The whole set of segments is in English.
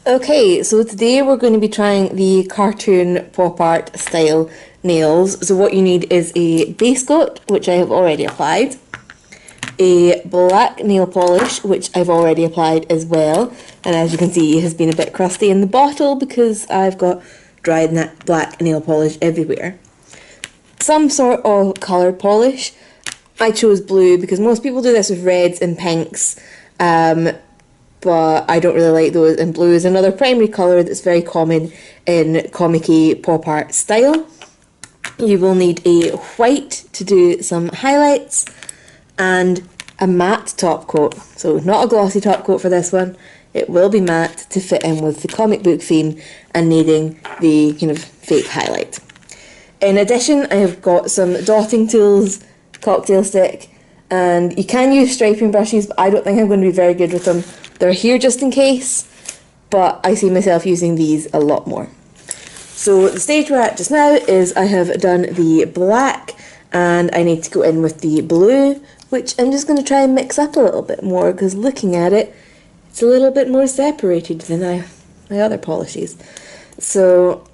Okay, so today we're going to be trying the cartoon pop art style nails. So what you need is a base coat, which I have already applied, a black nail polish, which I've already applied as well, and as you can see it has been a bit crusty in the bottle because I've got dried black nail polish everywhere. Some sort of coloured polish. I chose blue because most people do this with reds and pinks, but I don't really like those, and blue is another primary colour that's very common in comic-y pop art style. You will need a white to do some highlights and a matte top coat. So not a glossy top coat for this one, it will be matte to fit in with the comic book theme and needing the kind of fake highlight. In addition, I have got some dotting tools, cocktail stick, and you can use striping brushes, but I don't think I'm going to be very good with them. They're here just in case, but I see myself using these a lot more. So the stage we're at just now is I have done the black and I need to go in with the blue, which I'm just going to try and mix up a little bit more because looking at it, it's a little bit more separated than my other polishes. So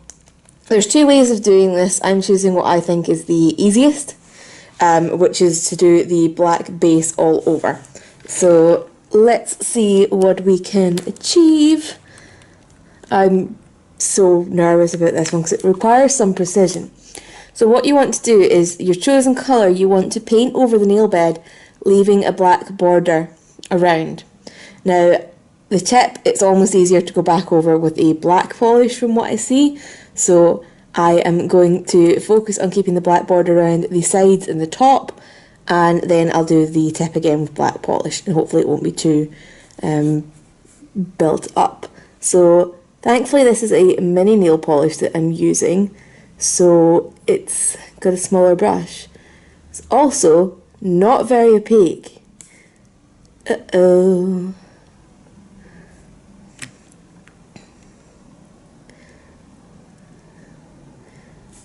there's two ways of doing this. I'm choosing what I think is the easiest, which is to do the black base all over. So let's see what we can achieve. I'm so nervous about this one because it requires some precision. So what you want to do is your chosen colour you want to paint over the nail bed, leaving a black border around. Now the tip, it's almost easier to go back over with a black polish from what I see, so I am going to focus on keeping the black border around the sides and the top, and then I'll do the tip again with black polish, and hopefully it won't be too built up. So thankfully this is a mini nail polish that I'm using, so it's got a smaller brush. It's also not very opaque. Uh-oh.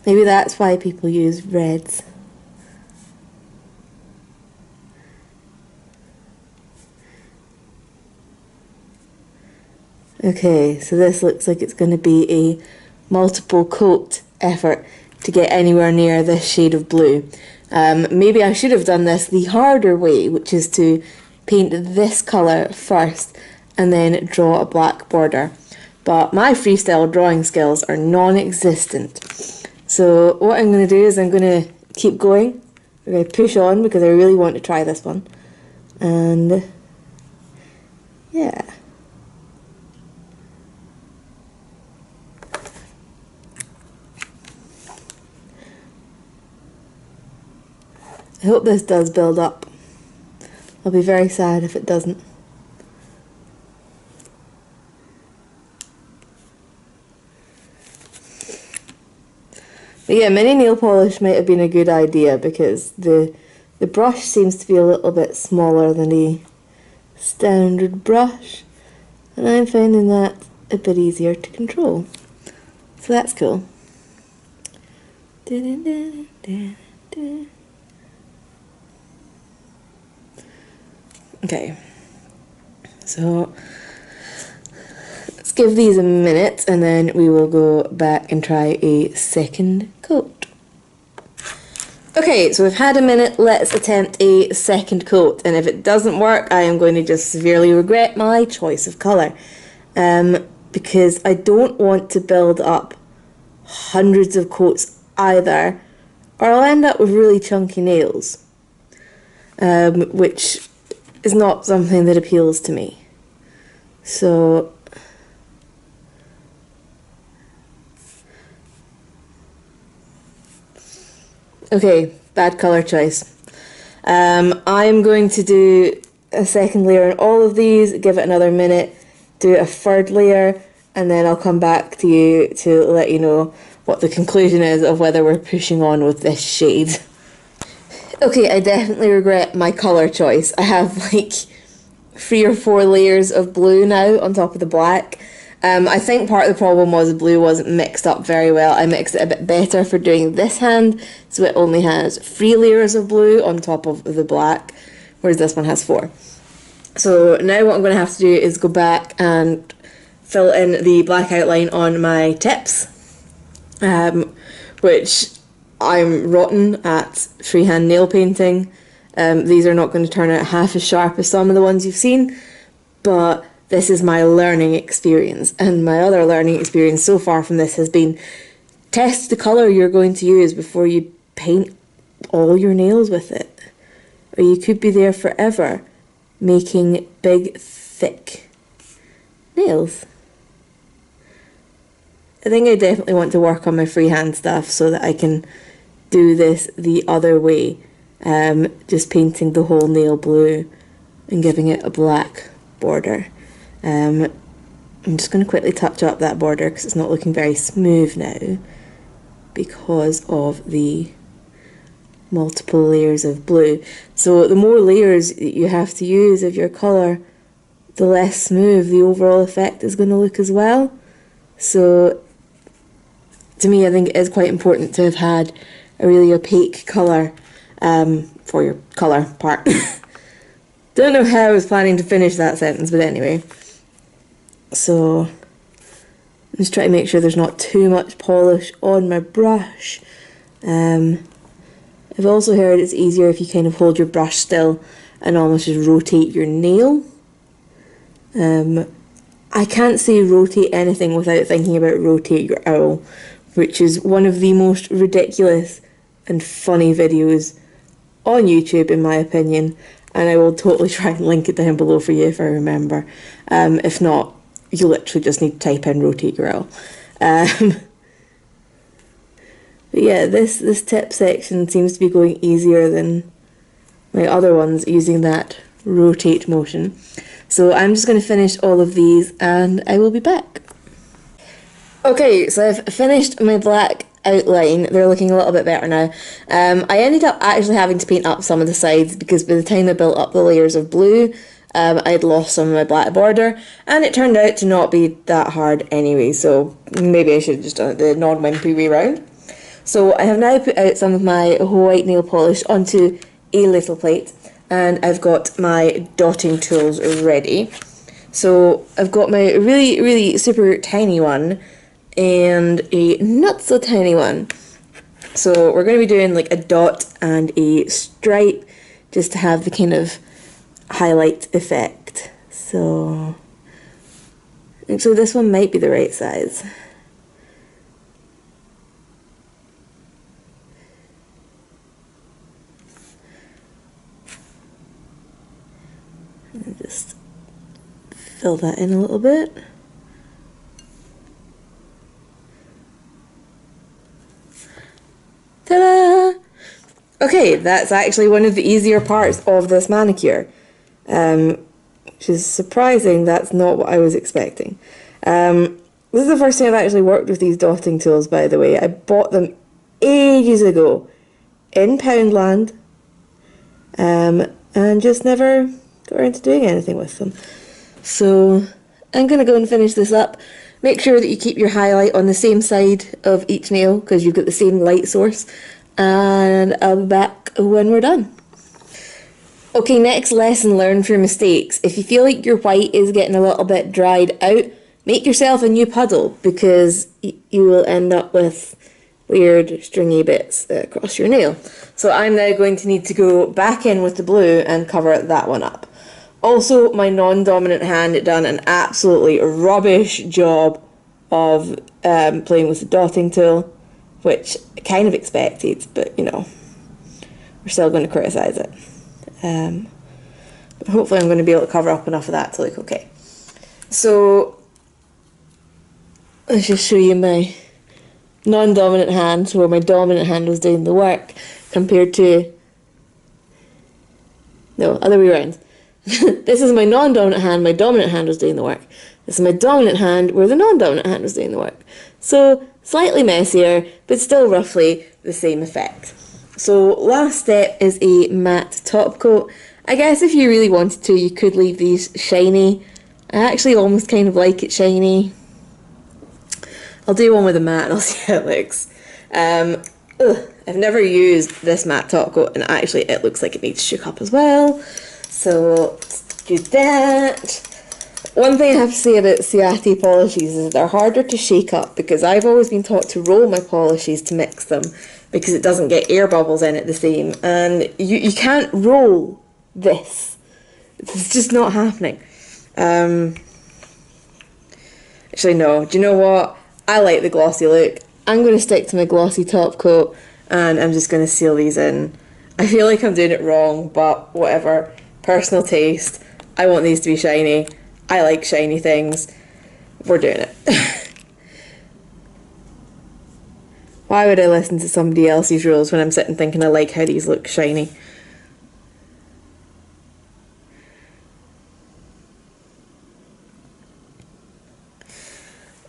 Maybe that's why people use reds. Okay, so this looks like it's going to be a multiple coat effort to get anywhere near this shade of blue. Maybe I should have done this the harder way, which is to paint this colour first and then draw a black border. But my freestyle drawing skills are non-existent. So what I'm going to do is I'm going to keep going. I'm going to push on because I really want to try this one. And yeah. I hope this does build up. I'll be very sad if it doesn't. But yeah, mini nail polish might have been a good idea because the brush seems to be a little bit smaller than a standard brush, and I'm finding that a bit easier to control. So that's cool. Okay, so let's give these a minute and then we will go back and try a second coat. Okay, so we've had a minute, let's attempt a second coat, and if it doesn't work I am going to just severely regret my choice of colour, because I don't want to build up hundreds of coats either, or I'll end up with really chunky nails, which is not something that appeals to me. So okay, bad colour choice. I'm going to do a second layer on all of these, give it another minute, do a third layer, and then I'll come back to you to let you know what the conclusion is of whether we're pushing on with this shade. Okay, I definitely regret my colour choice. I have like 3 or 4 layers of blue now on top of the black. I think part of the problem was the blue wasn't mixed up very well. I mixed it a bit better for doing this hand, so it only has 3 layers of blue on top of the black, whereas this one has 4. So now what I'm going to have to do is go back and fill in the black outline on my tips, which I'm rotten at freehand nail painting. These are not going to turn out half as sharp as some of the ones you've seen, but this is my learning experience, and my other learning experience so far from this has been test the colour you're going to use before you paint all your nails with it, or you could be there forever making big, thick nails. I think I definitely want to work on my freehand stuff so that I can do this the other way, just painting the whole nail blue and giving it a black border. I'm just going to quickly touch up that border because it's not looking very smooth now because of the multiple layers of blue. So the more layers that you have to use of your colour, the less smooth the overall effect is going to look as well. So to me, I think it is quite important to have had a really opaque colour for your colour part. Don't know how I was planning to finish that sentence, but anyway. So I'm just trying to make sure there's not too much polish on my brush. I've also heard it's easier if you kind of hold your brush still and almost just rotate your nail. I can't say rotate anything without thinking about rotate your owl, which is one of the most ridiculous and funny videos on YouTube in my opinion, and I will totally try and link it down below for you if I remember. If not, you literally just need to type in rotate your owl. But yeah, this tip section seems to be going easier than my other ones using that rotate motion. So I'm just going to finish all of these and I will be back. Okay, so I've finished my black outline. They're looking a little bit better now. I ended up actually having to paint up some of the sides because by the time I built up the layers of blue, I'd lost some of my black border, and it turned out to not be that hard anyway, so maybe I should have just done it the non-wimpy way round. So I have now put out some of my white nail polish onto a little plate, and I've got my dotting tools ready. So I've got my really, really super tiny one and a not so tiny one. So we're going to be doing like a dot and a stripe just to have the kind of highlight effect. So actually this one might be the right size. And just fill that in a little bit. Ta-da! Okay, that's actually one of the easier parts of this manicure. Which is surprising, that's not what I was expecting. This is the first time I've actually worked with these dotting tools, by the way. I bought them ages ago in Poundland, and just never got around to doing anything with them. So I'm going to go and finish this up. Make sure that you keep your highlight on the same side of each nail because you've got the same light source, and I'll be back when we're done. Okay, next lesson learned from mistakes. If you feel like your white is getting a little bit dried out, make yourself a new puddle because you will end up with weird stringy bits across your nail. So I'm now going to need to go back in with the blue and cover that one up. Also, my non-dominant hand done an absolutely rubbish job of playing with the dotting tool, which I kind of expected, but you know, we're still going to criticise it. But hopefully I'm going to be able to cover up enough of that to look okay. So let's just show you my non-dominant hand, where my dominant hand was doing the work, compared to, no, other way around. This is my non-dominant hand, my dominant hand was doing the work. This is my dominant hand, where the non-dominant hand was doing the work. So slightly messier, but still roughly the same effect. So last step is a matte top coat. I guess if you really wanted to, you could leave these shiny. I actually almost kind of like it shiny. I'll do one with a matte and I'll see how it looks. I've never used this matte top coat, and actually it looks like it needs shook up as well. So let's do that. One thing I have to say about Ciati polishes is that they're harder to shake up, because I've always been taught to roll my polishes to mix them because it doesn't get air bubbles in it the same, and you can't roll this. It's just not happening. Actually no, do you know what? I like the glossy look. I'm going to stick to my glossy top coat and I'm just going to seal these in. I feel like I'm doing it wrong, but whatever. Personal taste. I want these to be shiny. I like shiny things. We're doing it. Why would I listen to somebody else's rules when I'm sitting thinking I like how these look shiny?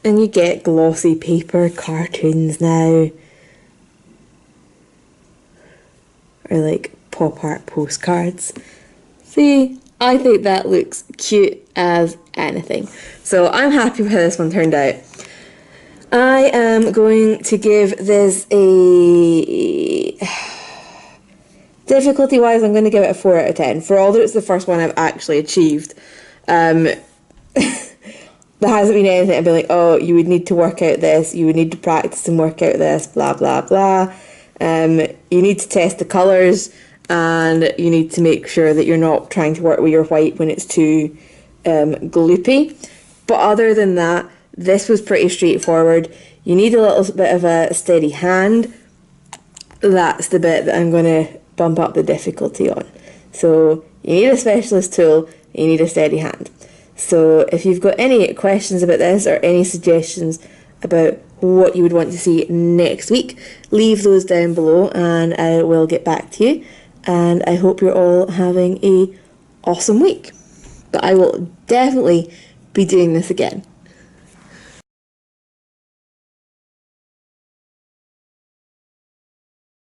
And you get glossy paper cartoons now. Or like pop art postcards. See, I think that looks cute as anything. So I'm happy with how this one turned out. I am going to give this a... Difficulty wise, I'm going to give it a 4 out of 10. For all that it's the first one I've actually achieved. There hasn't been anything I've been like, oh, you would need to work out this, you would need to practice and work out this, blah, blah, blah. You need to test the colours, and you need to make sure that you're not trying to work with your white when it's too gloopy. But other than that, this was pretty straightforward. You need a little bit of a steady hand. That's the bit that I'm going to bump up the difficulty on. So you need a specialist tool, you need a steady hand. So if you've got any questions about this or any suggestions about what you would want to see next week, leave those down below and I will get back to you. And I hope you're all having a awesome week. But I will definitely be doing this again.